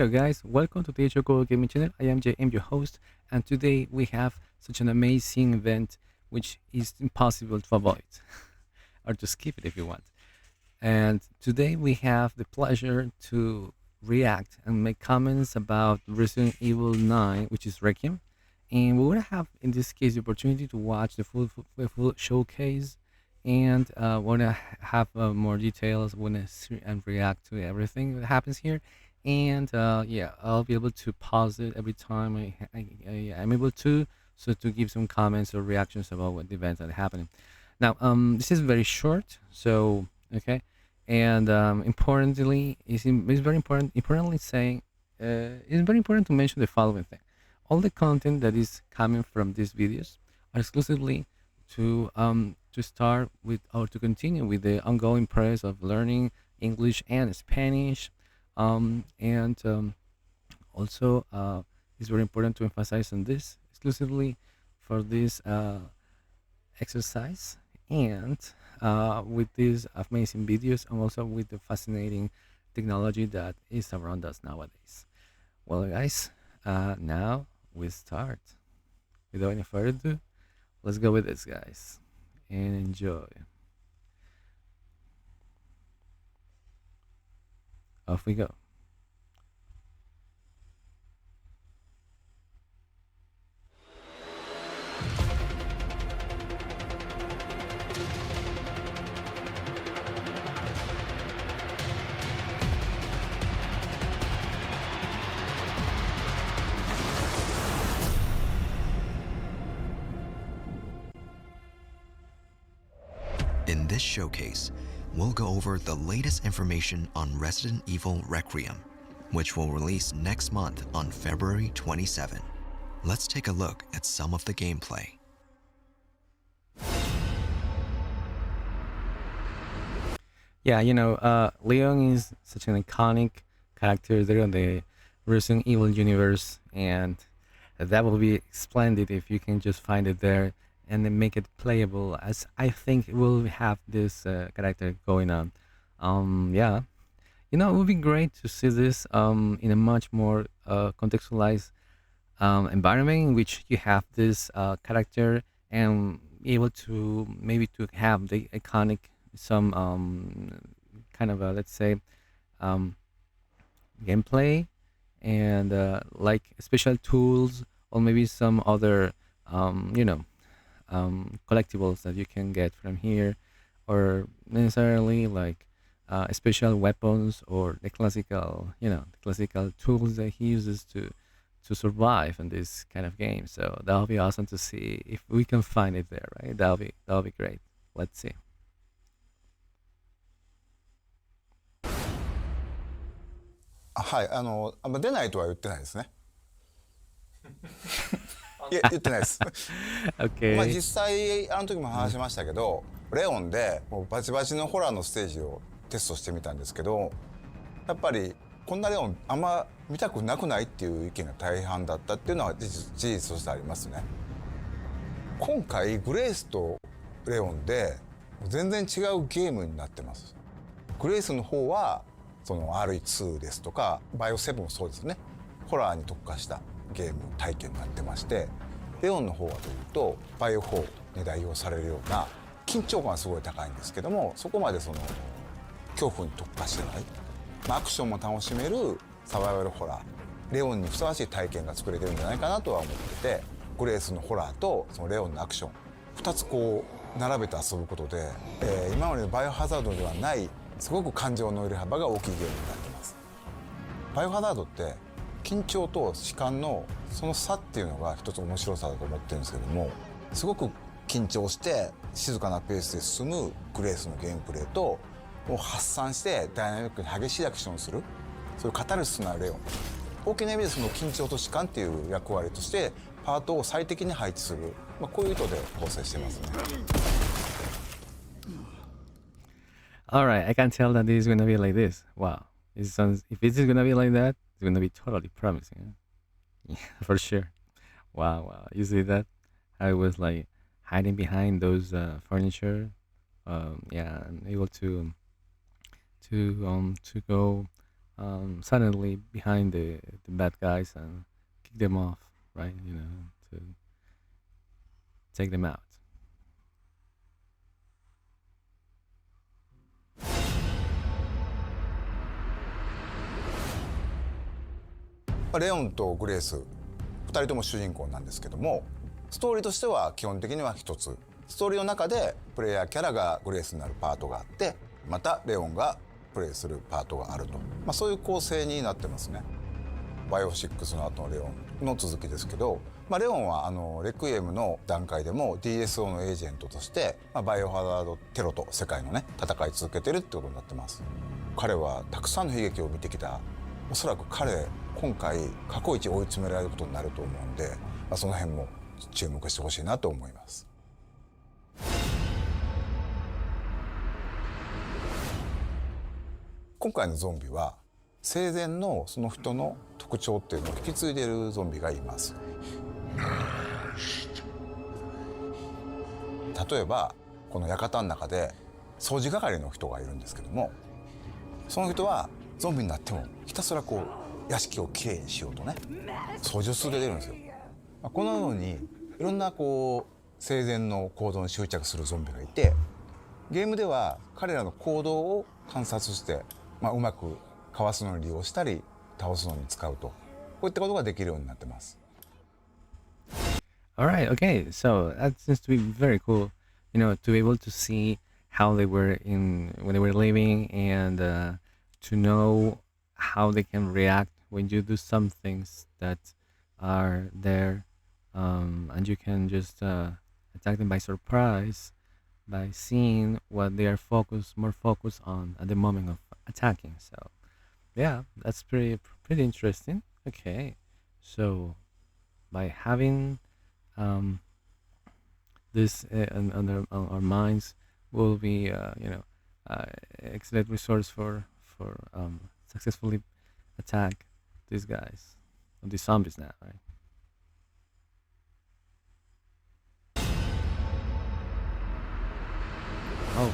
Hello guys, welcome to the Choco Gaming Channel. I am JM, your host, and today we have such an amazing event which is impossible to avoid or to skip it if you want. And today we have the pleasure to react and make comments about Resident Evil 9, which is Requiem. And we're gonna have, in this case, the opportunity to watch the full showcase, and wanna have more details, wanna see and react to everything that happens here. And yeah, I'll be able to pause it every time I'm able to, so to give some comments or reactions about what the events that are happening. Now, this is very short, so okay, and importantly, it's very important. Importantly, saying it's very important to mention the following thing: all the content that is coming from these videos are exclusively to start with or to continue with the ongoing process of learning English and Spanish, and also it's very important to emphasize on this exclusively for this exercise, and with these amazing videos, and also with the fascinating technology that is around us nowadays. Well, guys, now we start. Without any further ado, let's go with this, guys, and enjoy. Off we go. In this showcase, we'll go over the latest information on Resident Evil Requiem, which will release next month on February 27. Let's take a look at some of the gameplay. Yeah, Leon is such an iconic character there in the Resident Evil universe, and that will be splendid if you can just find it there and then make it playable. As I think we'll have this character going on. Yeah, it would be great to see this in a much more contextualized environment in which you have this character and able to maybe to have the iconic some kind of a, let's say, um, gameplay, and like special tools, or maybe some other collectibles that you can get from here, or necessarily like special weapons, or the classical tools that he uses to survive in this kind of game. So that'll be awesome to see if we can find it there, right? That'll be great. Let's see. はい、出ないとは言ってないですね。いえ、言ってないです。まあ Okay. 実際あの時も話しましたけど、レオンでもうバチバチのホラーのステージをテストしてみたんですけど、やっぱりこんなレオンあんま見たくなくないっていう意見が大半だったっていうのは事実としてありますね。今回グレイスとレオンで全然違うゲームになってます。グレイスの方はその RE2 ですとかバイオ7もそうですね、ホラーに特化したゲーム体験になってまして、レオンの方はというとバイオ4に代表されるような緊張感はすごい高いんですけども、そこまでその恐怖に特化してない、アクションも楽しめるサバイバルホラー、レオンにふさわしい体験が作れてるんじゃないかなとは思ってて、グレースのホラーとそのレオンのアクション2つこう並べて遊ぶことで、今までのバイオハザードではないすごく感情の揺れ幅が大きいゲームになってます。バイオハザードって緊張と弛緩のその差っていうのが一つ面白さだと思ってるんですけども、すごく緊張して静かなペースで進むグレースのゲームプレイと、もう発散してダイナミックに激しいアクションをする、そういうカタルシスなレオン、大きな意味でその緊張と弛緩っていう役割としてパートを最適に配置する、こういう意図で構成してますね。All right, I can tell that this is gonna be like this. Wow, it sounds. If this is gonna be like that, it's gonna be totally promising. Yeah, for sure. Wow, wow. You see that? I was like hiding behind those furniture. Yeah, and able to go suddenly behind the bad guys and kick them off, right? To take them out. レオンとグレース2人とも主人公なんですけども、ストーリーとしては基本的には一つ。ストーリーの中でプレイヤーキャラがグレースになるパートがあって、またレオンがプレイするパートがあると、そういう構成になってますね。バイオ6の後のレオンの続きですけど、レオンはレクイエムの段階でも DSO のエージェントとして、バイオハザードテロと世界のね戦い続けてるってことになってます。彼はたくさんの悲劇を見てきた。おそらく彼今回過去一追い詰められることになると思うんで、その辺も注目してほしいなと思います。今回のゾンビは生前のその人の特徴っていうのを引き継いでいるゾンビがいます。例えばこの館の中で掃除係の人がいるんですけども、その人はゾンビになってもひたすらこう屋敷をきれいにしようとね掃除を続けてるんですよ。このようにいろんなこう生前の行動に執着するゾンビがいて、ゲームでは彼らの行動を観察して、うまくかわすのに利用したり倒すのに使うと、こういったことができるようになってます。All right, okay. So that seems to be very cool, to be able to see how they were when they were living, and to know how they can react when you do some things that are there, and you can just attack them by surprise by seeing what they are more focused on at the moment of attacking. So yeah, that's pretty interesting. Okay, so by having this on our minds will be excellent resource for successfully attack these guys, or these zombies now, right? Oh.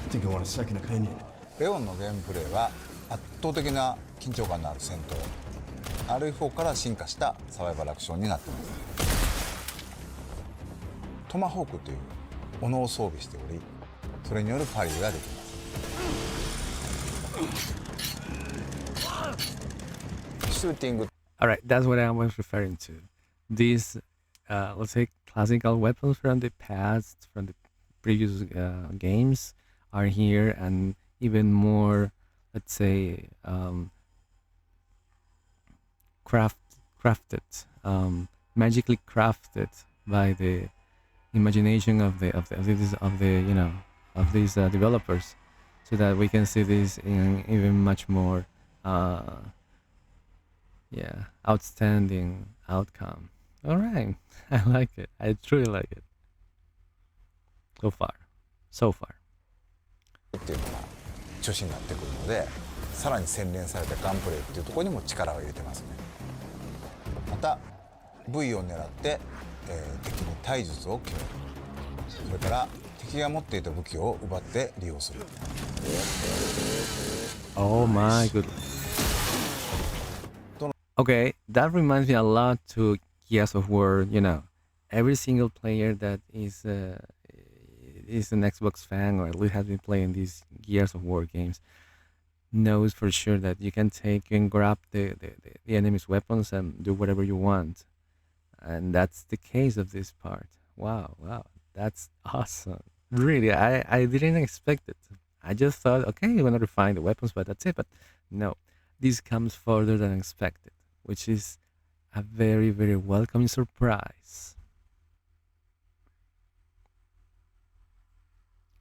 I think I want a second opinion. レオンのゲームプレイは圧倒的な緊張感のある戦闘、RE4 から進化したサバイバルアクションになっています。トマホークという斧を装備しており、それによるパリができます。シューティング。 All right, that's what I was referring to. These, let's say, classical weapons from the past, from the previous games, are here, and even more, let's say, crafted, magically crafted by the imagination of these developers, so that we can see this in even much more outstanding outcome. All right, I like it. I truly like it. So far. っていうのが中心になってくるので、さらに洗練されたガンプレイっていうところにも力を入れてますね。また V を狙って、敵に体術を決める。それから敵が持っていた武器を奪って利用する。 Oh my goodness. Okay, that reminds me a lot to Gears of War. Every single player that is an Xbox fan, or at least has been playing these Gears of War games, knows for sure that you can take and grab the enemy's weapons and do whatever you want. And that's the case of this part. Wow, that's awesome. Really, I didn't expect it. I just thought, okay, you're gonna refine the weapons, but that's it. But no, this comes further than expected, which is a very, very welcome surprise.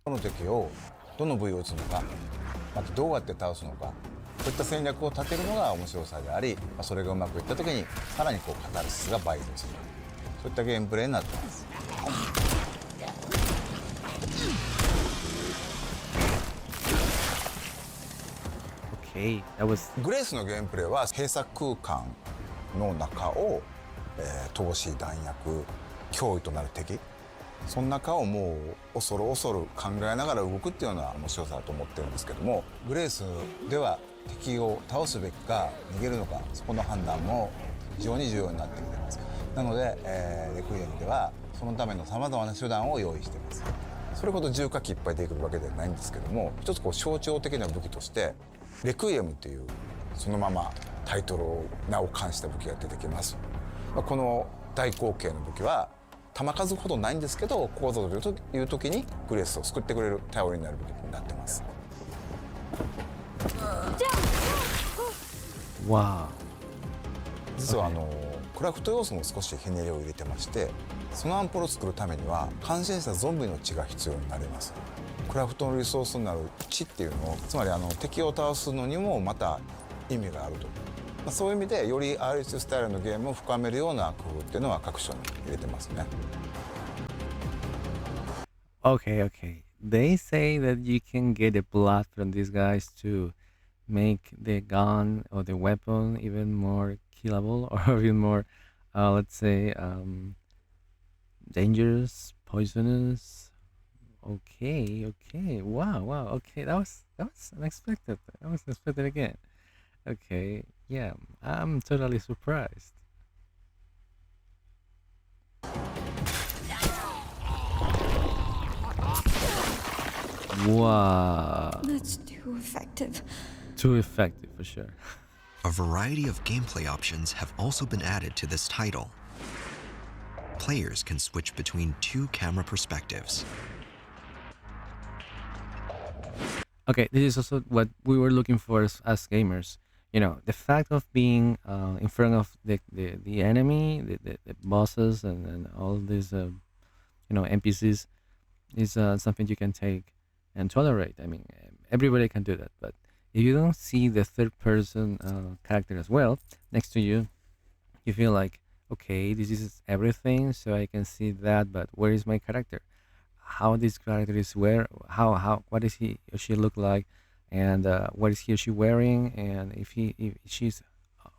この敵をどの部位を撃つのか、またどうやって倒すのか、そういった戦略を立てるのが面白さであり、それがうまくいった時にさらにカタルシスが倍増する、そういったゲームプレイになっています。Okay, that was グレースのゲームプレイは閉鎖空間の中を、投資弾薬脅威となる敵その中をもう恐る恐る考えながら動くっていうのは面白さだと思ってるんですけども、グレースでは敵を倒すべきか逃げるのか、そこの判断も非常に重要になってきています。なので、レクイエムではそのためのさまざまな手段を用意しています。それほど重火器いっぱい出てくるわけではないんですけども、一つこう象徴的な武器としてレクイエムというそのままタイトルを名を冠した武器が出てきます。この大口径の武器は弾数ほどないんですけど、ここぞという時にグレースを救ってくれる頼りになる武器になってます。Wow. 実はクラフト要素も少しひねりを入れてまして、そのアンポルを作るためには感染したゾンビの血が必要になります。クラフトのリソースになる血っていうのを、つまり敵を倒すのにもまた意味があると、そういう意味でより RH スタイルのゲームを深めるような工夫っていうのは各所に入れてますね。Okay, okay. They say that you can get the blood from these guys to make the gun or the weapon even more killable or even more, let's say, dangerous, poisonous. Okay, okay. Wow, wow. Okay, that was unexpected. That was unexpected again. Okay, yeah, I'm totally surprised. Wow, That's too effective. too effective for sure. A variety of gameplay options have also been added to this title. Players can switch between 2 camera perspectives. Okay, this is also what we were looking for as gamers. You know, the fact of being in front of the enemy, the bosses, and all these, NPCs is something you can take and tolerate. I mean, everybody can do that. But if you don't see the third person character as well next to you, you feel like, okay, this is everything, so I can see that, but where is my character? How this character is what does he or she look like, and what is he or she wearing, and if she's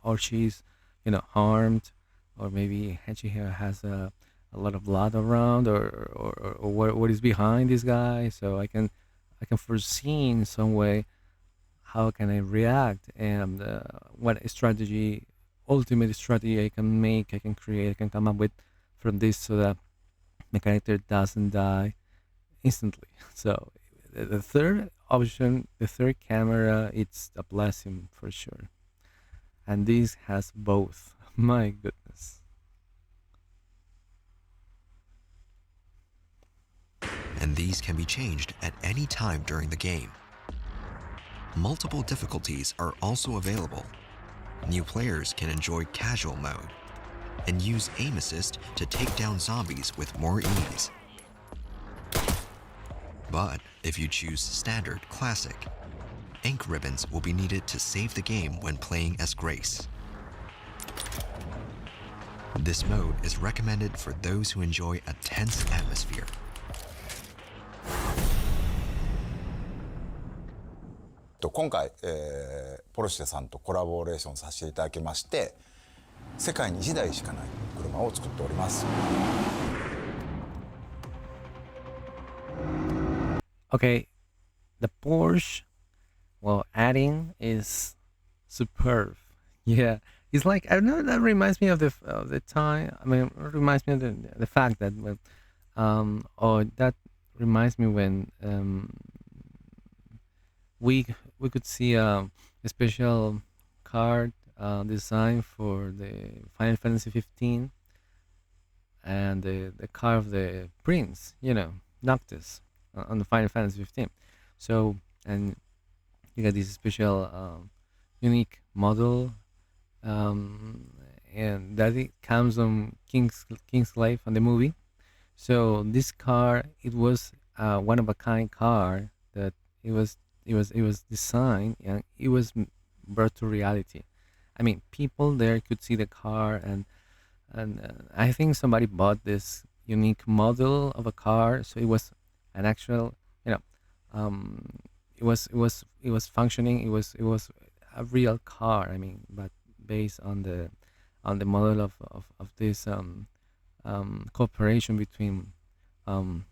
or she's harmed, or maybe she has a lot of blood around, or what is behind this guy, so I can foresee in some way how can I react, and what strategy, ultimate strategy I can create, I can come up with from this, so that the character doesn't die instantly. So the third option, the third camera, it's a blessing for sure. And this has both. My goodness. And these can be changed at any time during the game. Multiple difficulties are also available. New players can enjoy casual mode and use aim assist to take down zombies with more ease. But if you choose Standard Classic, ink ribbons will be needed to save the game when playing as Grace. This mode is recommended for those who enjoy a tense atmosphere. 今回、ポルシェさんとコラボレーションさせていただきまして、世界に1台しかない車を作っております。Okay, the Porsche, well, adding is superb. Yeah, it's like, I don't know. That reminds me of the time. I mean, it reminds me of the fact that or that reminds me when we could see a special card design for the Final Fantasy 15, and the car of the prince, Noctis, on the Final Fantasy 15. So, and you got this special unique model, and that it comes on King's Life on the movie. So this car, it was one of a kind car that it was designed, and it was brought to reality. I mean, people there could see the car, and I think somebody bought this unique model of a car, so it was an actual, it was functioning. It was a real car. I mean, but based on the model of this cooperation between Um,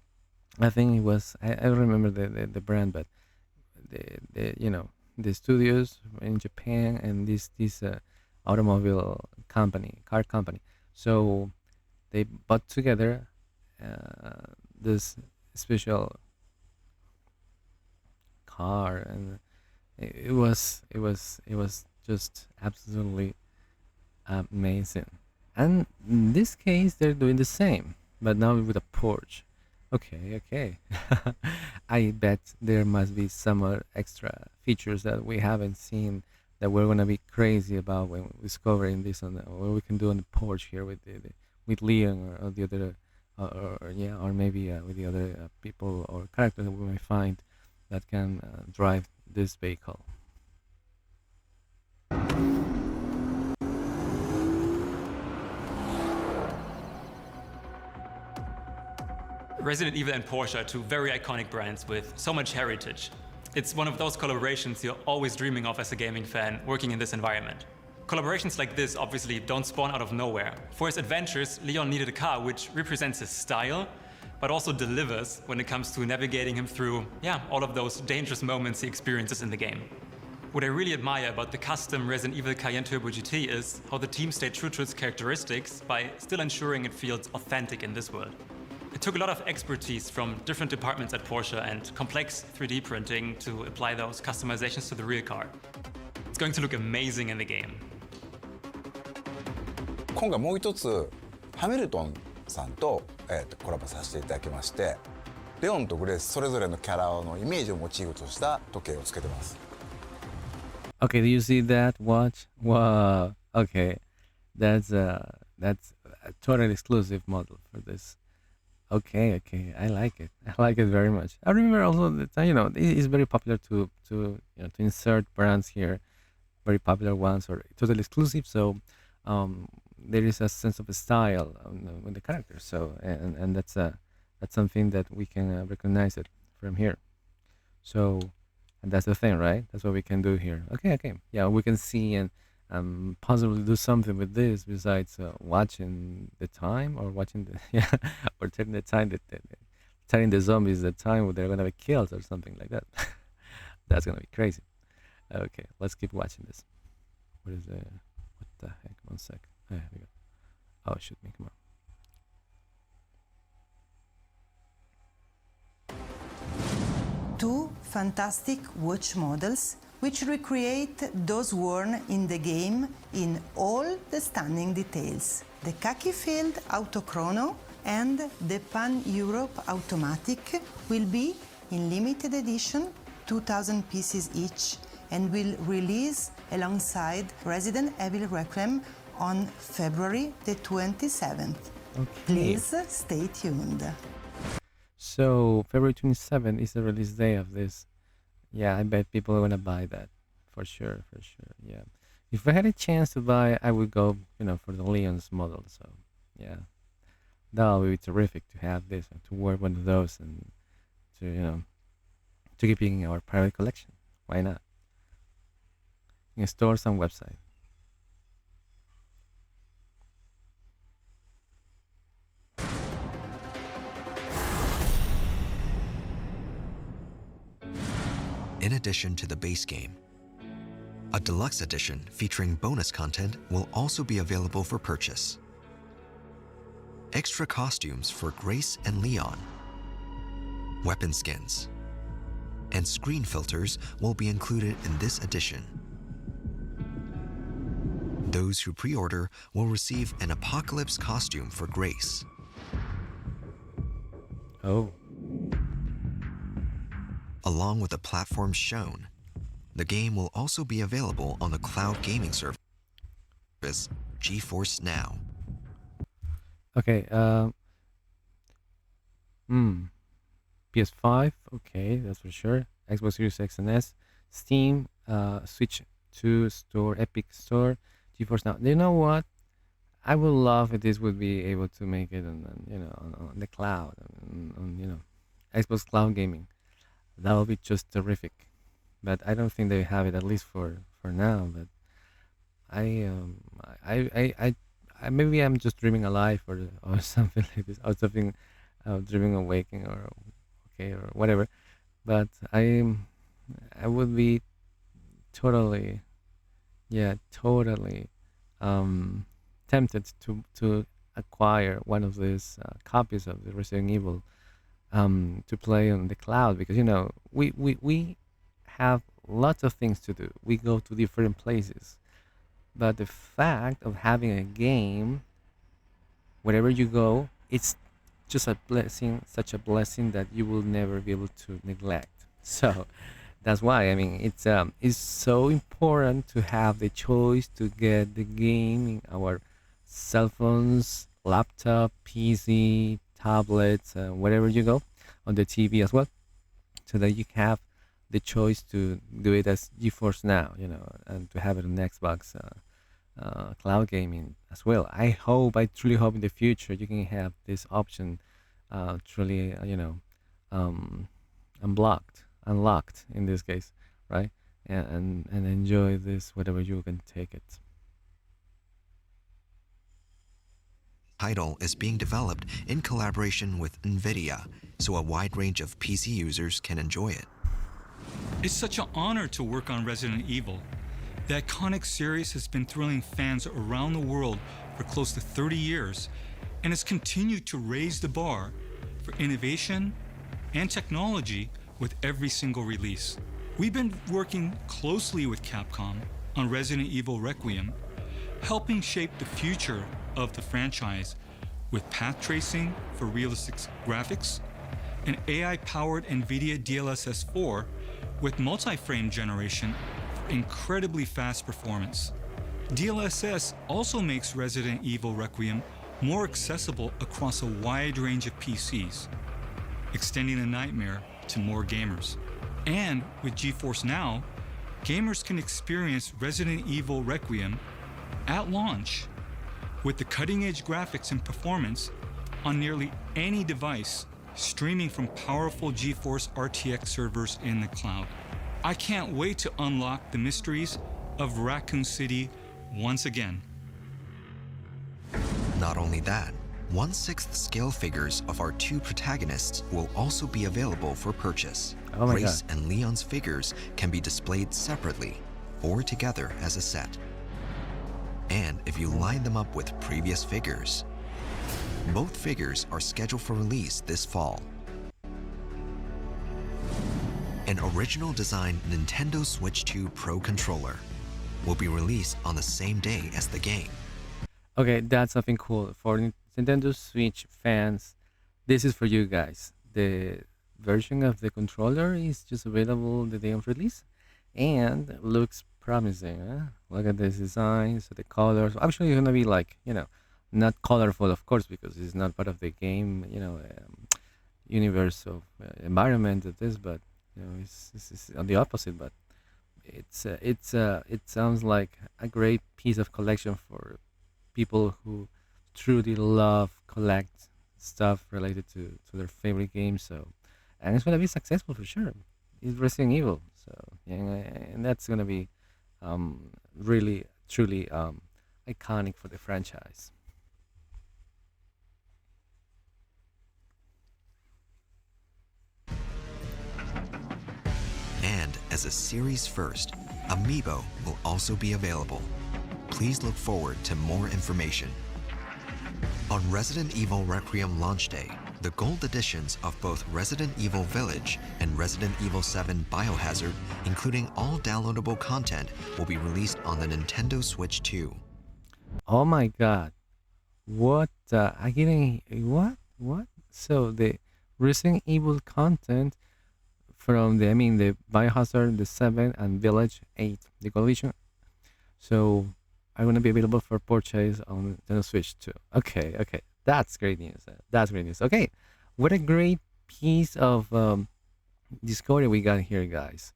I think it was I don't remember the brand, but the studios in Japan and this automobile company, car company. So they bought together this special car, and it was just absolutely amazing. And in this case, they're doing the same, but now with a Porsche. Okay, okay. I bet there must be some extra features that we haven't seen that we're gonna be crazy about when discovering this on what we can do on the Porsche here with with Leon or the other, or yeah, or maybe with the other people or characters that we may find that can drive this vehicle. Resident Evil and Porsche are two very iconic brands with so much heritage. It's one of those collaborations you're always dreaming of as a gaming fan working in this environment. Collaborations like this obviously don't spawn out of nowhere. For his adventures, Leon needed a car which represents his style, but also delivers when it comes to navigating him through, all of those dangerous moments he experiences in the game. What I really admire about the custom Resident Evil Cayenne Turbo GT is how the team stayed true to its characteristics by still ensuring it feels authentic in this world. It took a lot of expertise from different departments at Porsche and complex 3D printing to apply those customizations to the real car. It's going to look amazing in the game. 今回もう一つハミルトンさんと、コラボさせていただきまして、レオンとグレースそれぞれのキャラのイメージをモチーフとした時計をつけてます。 Okay, do you see that watch? Wow. Okay, that's a totally exclusive model for this. Okay, okay, I like it. I like it very much. I remember also that it is very popular to insert brands here, very popular ones or totally exclusive. So there is a sense of a style with the characters. So and that's something that we can recognize it from here. So and that's the thing, right? That's what we can do here. Okay, okay, yeah, we can see and possibly do something with this besides watching the time or watching the yeah or telling the time that telling the zombies the time when they're gonna be killed or something like that. That's gonna be crazy. Okay, let's keep watching this. What is what the heck? One sec. There we go. Oh shoot me, come on. Two fantastic watch models which recreate those worn in the game in all the stunning details. The khaki-filled Autochrono and the Pan-Europe Automatic will be in limited edition, 2,000 pieces each, and will release alongside Resident Evil Requiem on February the 27th. Okay. Please stay tuned. So February 27th is the release day of this. Yeah, I bet people are gonna buy that for sure, for sure. Yeah, if I had a chance to buy, I would go, for the Leon's model. So yeah, that would be terrific to have this and to wear one of those and to keep it in our private collection. Why not? In stores and website. In addition to the base game, a deluxe edition featuring bonus content will also be available for purchase. Extra costumes for Grace and Leon, weapon skins, and screen filters will be included in this edition. Those who pre-order will receive an Apocalypse costume for Grace. Oh. Along with the platforms shown, the game will also be available on the cloud gaming service GeForce Now. Okay. PS5. Okay, that's for sure. Xbox Series X and S, Steam, Switch 2 Store, Epic Store, GeForce Now. You know what? I would love if this would be able to make it on the cloud, on Xbox Cloud Gaming. That would be just terrific. But I don't think they have it, at least for now. But I maybe I'm just dreaming alive or something like this, or something Dreaming Awakening or okay or whatever. But I would be totally, yeah, totally um, tempted to acquire one of these copies of the Resident Evil to play on the cloud, because we have lots of things to do. We go to different places, but the fact of having a game wherever you go, it's just a blessing, such a blessing that you will never be able to neglect. So that's why, I mean, it's so important to have the choice to get the game in our cell phones, laptop, PC, tablets, wherever you go, on the TV as well, so that you have the choice to do it as GeForce Now, and to have it on Xbox cloud gaming as well. I truly hope in the future you can have this option truly, um, unlocked in this case, right? And enjoy this whatever you can take it. Title is being developed in collaboration with NVIDIA, so a wide range of PC users can enjoy it. It's such an honor to work on Resident Evil. The iconic series has been thrilling fans around the world for close to 30 years and has continued to raise the bar for innovation and technology with every single release. We've been working closely with Capcom on Resident Evil Requiem, helping shape the future of the franchise with path tracing for realistic graphics, and AI-powered NVIDIA DLSS 4 with multi-frame generation for incredibly fast performance. DLSS also makes Resident Evil Requiem more accessible across a wide range of PCs, extending the nightmare to more gamers. And with GeForce Now, gamers can experience Resident Evil Requiem at launch with the cutting-edge graphics and performance on nearly any device, streaming from powerful GeForce RTX servers in the cloud. I can't wait to unlock the mysteries of Raccoon City once again. Not only that, 1/6 scale figures of our two protagonists will also be available for purchase. Oh my Grace God. and Leon's figures can be displayed separately or together as a set. And if you line them up with previous figures, both figures are scheduled for release this fall. An original design Nintendo Switch 2 Pro controller will be released on the same day as the game. Okay, that's something cool for Nintendo Switch fans. This is for you guys. The version of the controller is just available the day of release, and looks promising. Huh? Look at this design, so the colors. Actually, it's gonna be like, not colorful, of course, because it's not part of the game, universe of environment it is, but it's on the opposite. But it sounds like a great piece of collection for people who truly love collect stuff related to their favorite games. So, and it's gonna be successful for sure. It's Resident Evil, so yeah, and that's gonna be really truly iconic for the franchise. And as a series first, AMIIBO will also be available. Please look forward to more information. On Resident Evil Requiem launch day, the gold editions of both Resident Evil Village and Resident Evil 7 Biohazard, including all downloadable content, will be released on the Nintendo Switch 2. Oh my God, what? I didn't. What? What? So the Resident Evil content from the Biohazard, the 7, and Village 8, the collection. So are going to be available for purchase on Nintendo Switch too. Okay, okay, that's great news. That's great news. Okay, what a great piece of discovery we got here, guys.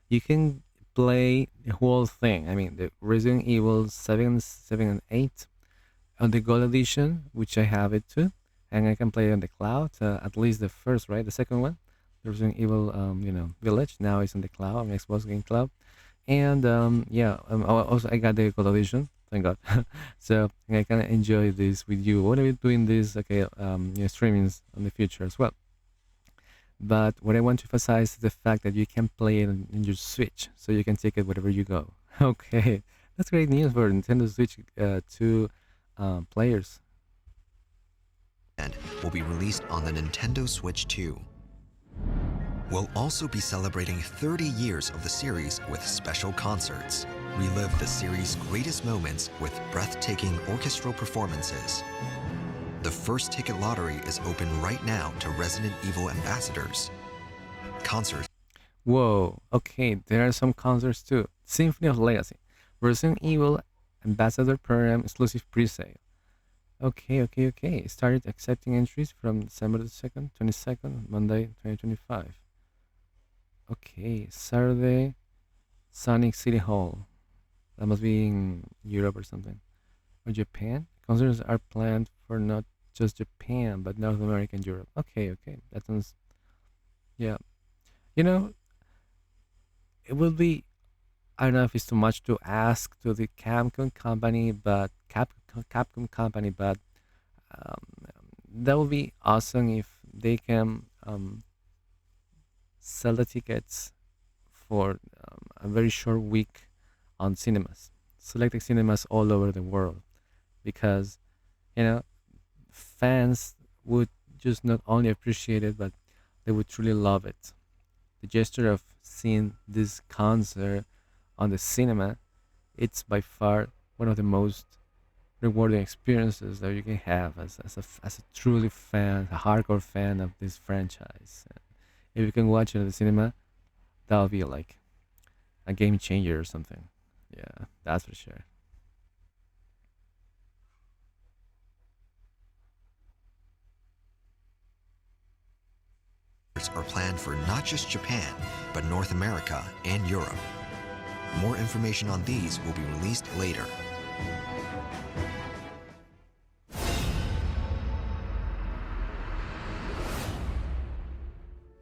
You can play the whole thing. I mean, the Resident Evil 7, 7 and 8 on the Gold Edition, which I have it too, and I can play it on the cloud. At least the first, right? The second one, the Resident Evil, Village. Now it's on the cloud on Xbox Game Cloud. And also I got the Gold Edition Thank God. So I can enjoy this with you. What are we doing this? Okay, streamings in the future as well. But what I want to emphasize is the fact that you can play it on your Switch, so you can take it wherever you go. Okay, that's great news for Nintendo Switch 2 players. And will be released on the Nintendo Switch 2. We'll also be celebrating 30 years of the series with special concerts. Relive the series' greatest moments with breathtaking orchestral performances. The first ticket lottery is open right now to Resident Evil ambassadors. Concerts Whoa, okay, there are some concerts too. Symphony of Legacy, Resident Evil Ambassador Program exclusive pre-sale. Okay, okay, okay. Started accepting entries from December the 2nd, 22nd, Monday, 2025. Okay, Saturday, Sonic City Hall. That must be in Europe or something. Or Japan. Concerts are planned for not just Japan, but North America and Europe. Okay, okay. That sounds, yeah. You know, it will be, I don't know if it's too much to ask to the Capcom company, but um, that would be awesome if they can sell the tickets for a very short week on cinemas, selected cinemas all over the world, because you know fans would just not only appreciate it, but they would truly love it. The gesture of seeing this concert on the cinema, it's by far one of the most rewarding experiences that you can have as a truly fan, a hardcore fan of this franchise. If you can watch it at the cinema, that'll be like a game changer or something. Yeah, that's for sure. are planned for not just Japan, but North America and Europe. More information on these will be released later.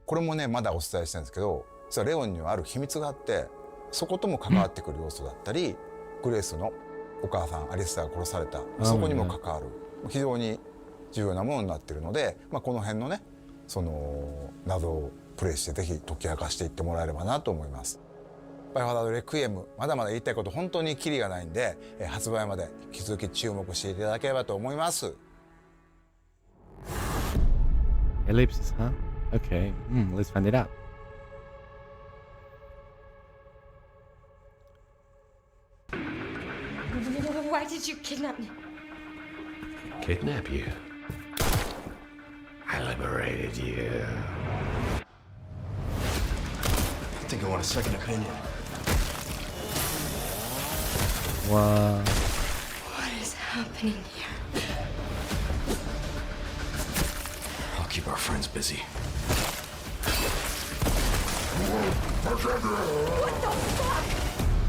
これもねまだお伝えしたんですけど、実はレオンにはある秘密があって、そことも関わってくる要素だったり、グレースのお母さんアリスターが殺された、そこにも関わる非常に重要なものになっているので、この辺のねその謎をプレイしてぜひ解き明かしていってもらえればなと思います。バイオハザードレクイエム、まだまだ言いたいこと本当にキリがないんで、発売まで引き続き注目していただければと思います。Ellipsis, huh? Okay, let's find it out. Why did you kidnap me? Kidnap you? I liberated you. I think I want a second opinion. Wow. What is happening here? I'll keep our friends busy.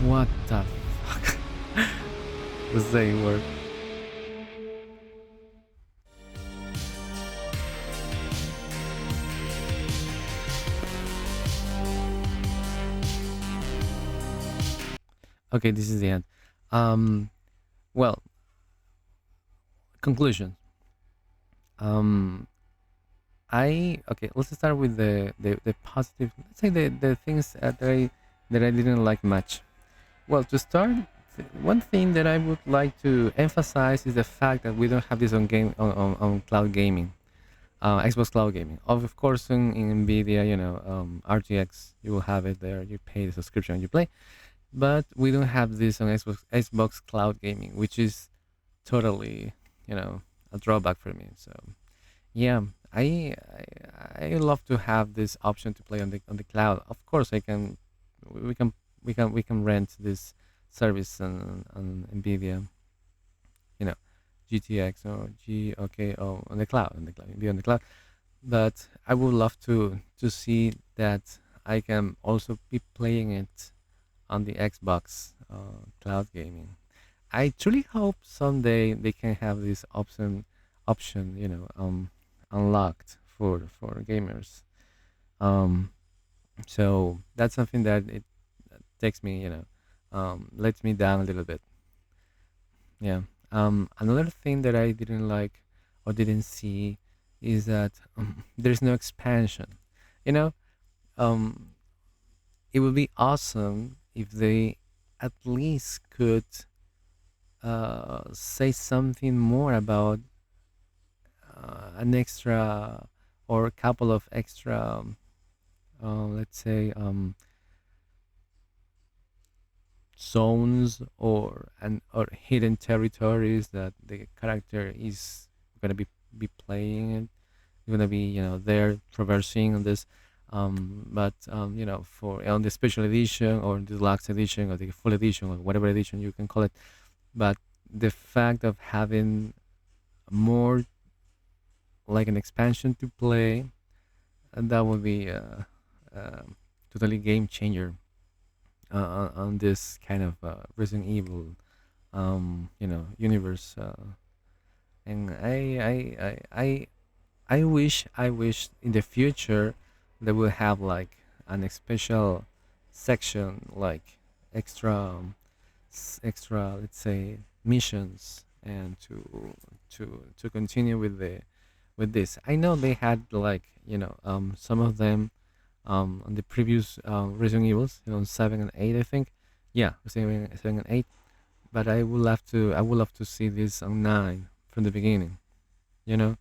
What the fuck? The same word. Okay, this is the end. Well, conclusion. Okay. Let's start with the positive. Let's say the things that I didn't like much. Well, to start, one thing that I would like to emphasize is the fact that we don't have this on cloud gaming, Xbox Cloud Gaming. Of course, in Nvidia, RTX, you will have it there. You pay the subscription and you play, but we don't have this on Xbox Cloud Gaming, which is totally, a drawback for me. So, yeah, I love to have this option to play on the cloud. Of course, we can rent this service on Nvidia, you know, GTX or GOKO on the cloud, be on the cloud. But I would love to see that I can also be playing it on the Xbox cloud gaming. I truly hope someday they can have this option, unlocked for gamers. Um, so that's something that it takes me, lets me down a little bit. Yeah. Another thing that I didn't like or didn't see is that there's no expansion. You know, um, it would be awesome if they at least could say something more about an extra or a couple of extra, let's say, zones or hidden territories that the character is gonna be playing in, gonna be there traversing on this. But for on the special edition or the deluxe edition or the full edition or whatever edition you can call it, but the fact of having more like an expansion to play, and that would be uh, totally game changer on this kind of Resident Evil universe. And I wish in the future they will have like an special section like extra, let's say, missions, and to continue with this. I know they had like some of them on the previous Resident Evils, 7 and 8, I think. Yeah, seven and 8. But I would love to see this on 9 from the beginning. You know,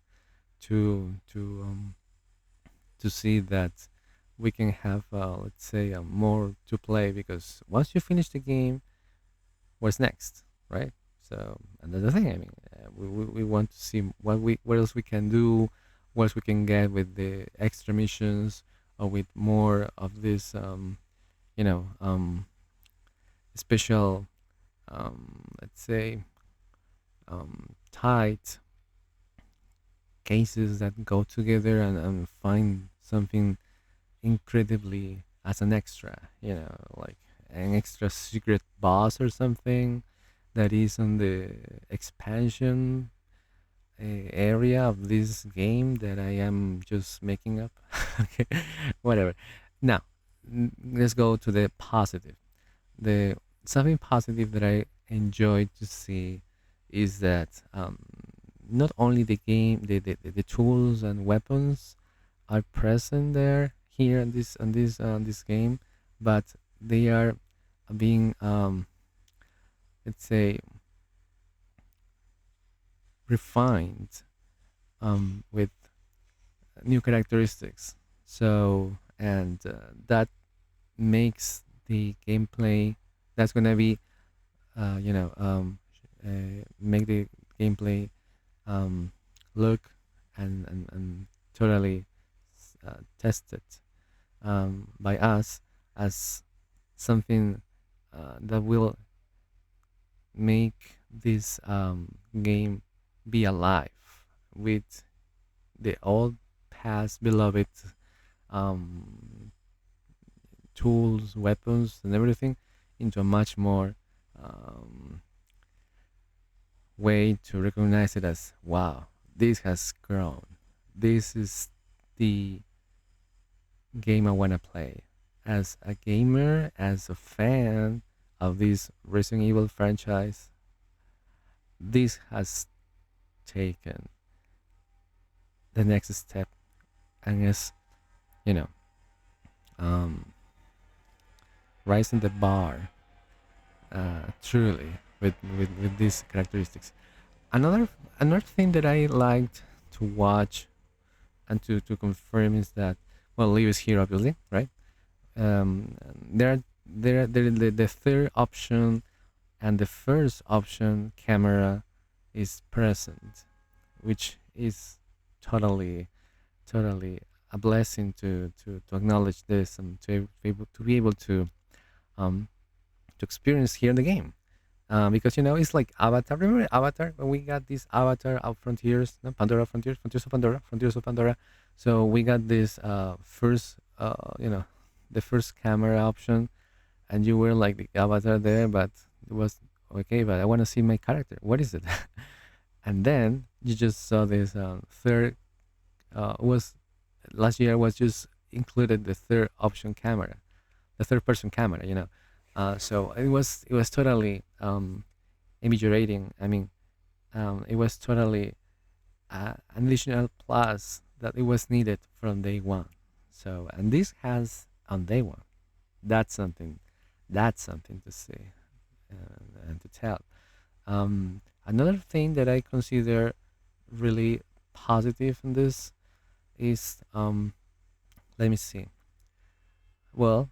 to see that we can have let's say more to play, because once you finish the game, what's next, right? So another thing, I mean, we want to see what else we can do, what else we can get with the extra missions, or with more of this you know special, let's say, tight cases that go together and find something incredibly as an extra, like an extra secret boss or something that is on the expansion area of this game that I am just making up. Okay, whatever. Now, let's go to the positive. The something positive that I enjoy to see is that not only the game, the tools and weapons are present there here in this game, but they are being let's say refined with new characteristics. So and that makes the gameplay that's gonna be make the gameplay um, look and totally tested by us as something that will make this game be alive with the old past beloved um, tools, weapons, and everything into a much more um, way to recognize it as, wow, this has grown. This is the game I want to play. As a gamer, as a fan of this Resident Evil franchise, this has taken the next step and is, you know, um, rising the bar truly with these characteristics. Another thing that I liked to watch and to confirm is that, well, Leo is here obviously, right? The third option and the first option camera is present, which is totally a blessing to acknowledge this and to be able um, to experience here in the game. Because it's like Avatar. Remember Avatar when we got this Avatar out Frontiers, no? Pandora Frontiers, Frontiers of Pandora. So we got this first, the first camera option, and you were like the Avatar there, but it was okay. But I want to see my character. What is it? And then you just saw this third. Was last year was just included the third option camera, the third person camera. So it was totally AMIIBO rating. I mean, it was totally an additional plus that it was needed from day one. So, and this has on day one. That's something. That's something to see and to tell. Another thing that I consider really positive in this is let me see. Well,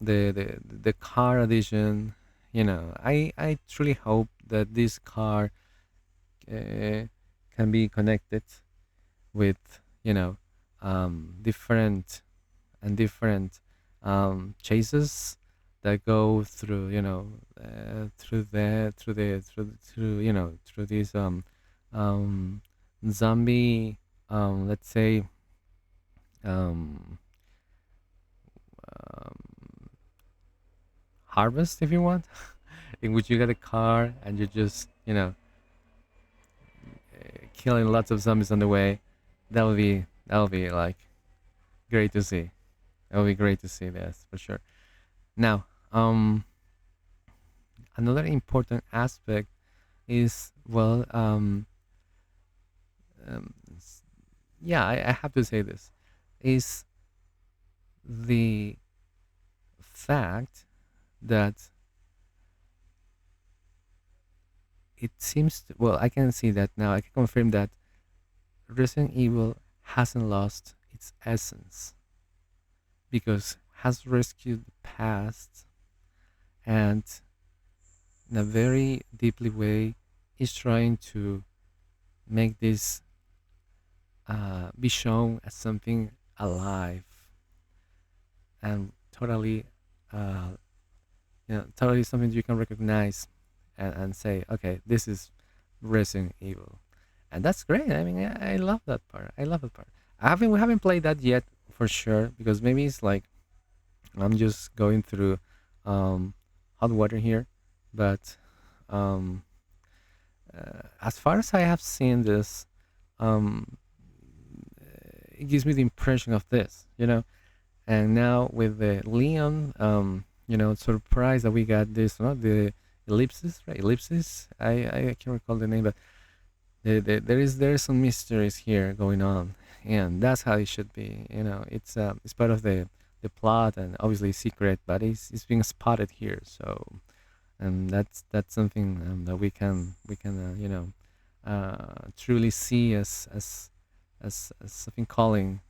the car edition. I truly hope that this car can be connected with different and different chases that go through through these zombie let's say um, um, harvest, if you want, in which you get a car and you just killing lots of zombies on the way. That would be like great to see. That would be great to see this for sure. Now, another important aspect is, well, yeah, I have to say this is the fact that it seems well, I can see that now. I can confirm that Resident Evil hasn't lost its essence because has rescued the past and in a very deeply way is trying to make this be shown as something alive and totally uh, totally something you can recognize and say, okay, this is Resident Evil, and that's great. I mean, I love that part. I love that part. We haven't played that yet for sure because maybe it's like I'm just going through hot water here, but um, as far as I have seen this, um, it gives me the impression of this, and now with the Leon, surprise that we got this, the ellipsis, right? Ellipsis. I can't recall the name, but there is some mysteries here going on, and that's how it should be. It's part of the plot and obviously secret, but it's being spotted here. So, and that's something that we can truly see as something calling.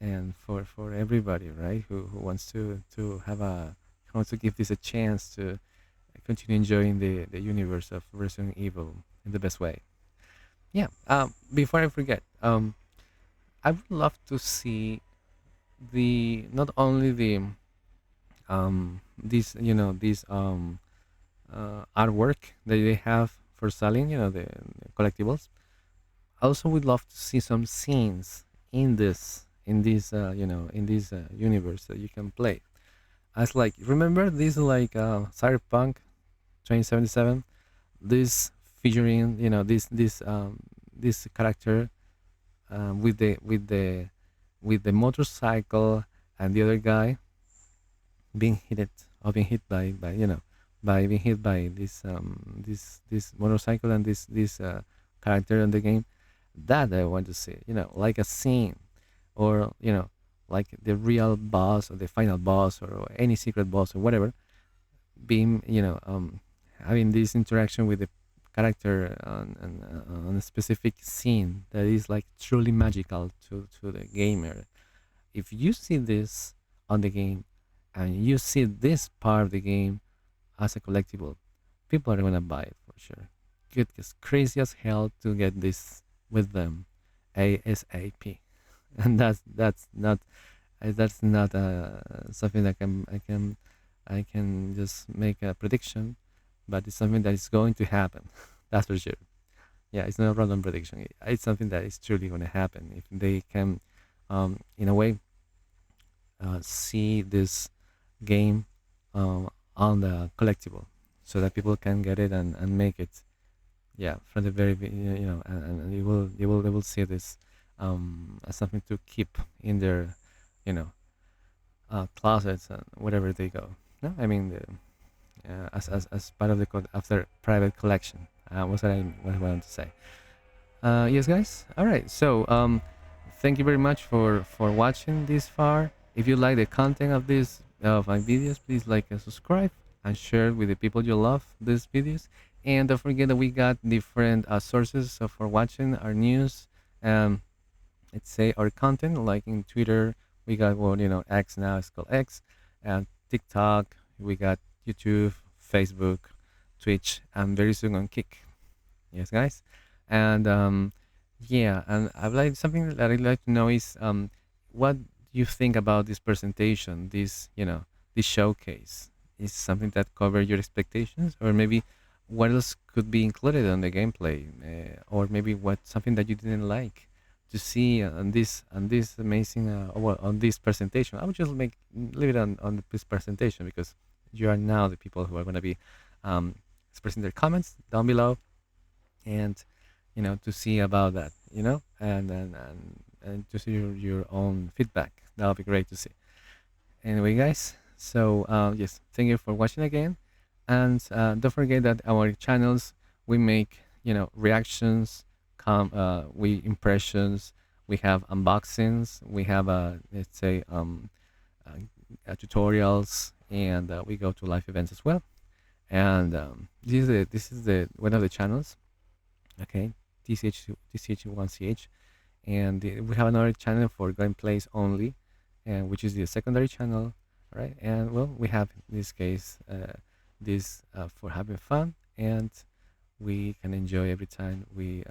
And for everybody, right? Who wants to have who wants to give this a chance to continue enjoying the universe of Resident Evil in the best way. Yeah. Before I forget, I would love to see the not only the these artwork that they have for selling, the collectibles. I also would love to see some scenes in this universe that you can play. As like remember this like Cyberpunk 2077, this figurine, this character with the motorcycle and the other guy being hit or being hit by being hit by this motorcycle and this character in the game that I want to see, like a scene or like the real boss or the final boss or any secret boss or whatever being having this interaction with the character on a specific scene that is like truly magical to the gamer. If you see this on the game and you see this part of the game as a collectible, people are gonna buy it for sure. It's crazy as hell to get this with them ASAP, and that's not something that I can just make a prediction, but it's something that is going to happen. That's for sure. Yeah, it's not a random prediction. It's something that is truly going to happen if they can, in a way, see this game on the collectible, so that people can get it and make it. Yeah, from the very and they will see this as something to keep in their you know closets and wherever they go. No, I mean as part of the after private collection. What I wanted to say. Yes, guys. All right. So thank you very much for watching this far. If you like the content of this of my videos, please like and subscribe and share with the people you love these videos. And don't forget that we got different sources for watching our news. Let's say our content, like in Twitter, we got, well, X now, it's called X, and TikTok, we got YouTube, Facebook, Twitch, and very soon on Kick. Yes, guys. And yeah, and I'd like something that I'd like to know is what you think about this presentation, this showcase. Is something that covered your expectations, or maybe what else could be included on the gameplay, or maybe what something that you didn't like to see on this amazing on this presentation. I would just leave it on this presentation, because you are now the people who are going to be expressing their comments down below, and to see about that, and to see your own feedback. That'll be great to see. Anyway, guys, so yes, thank you for watching again, and don't forget that our channels, we make reactions, we impressions, we have unboxings, we have let's say tutorials, and we go to live events as well. And this is the one of the channels, okay, TCH1CH, and we have another channel for gameplays only, and which is the secondary channel, right? And well, we have in this case this for having fun, and we can enjoy every time we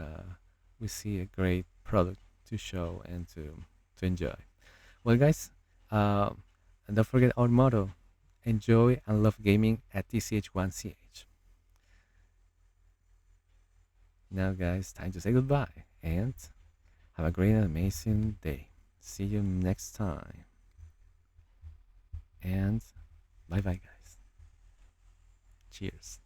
see a great product to show and to enjoy. Well, guys, and don't forget our motto: enjoy and love gaming at TCH1CH. Now, guys, time to say goodbye and have a great and amazing day. See you next time. And bye bye, guys. Cheers.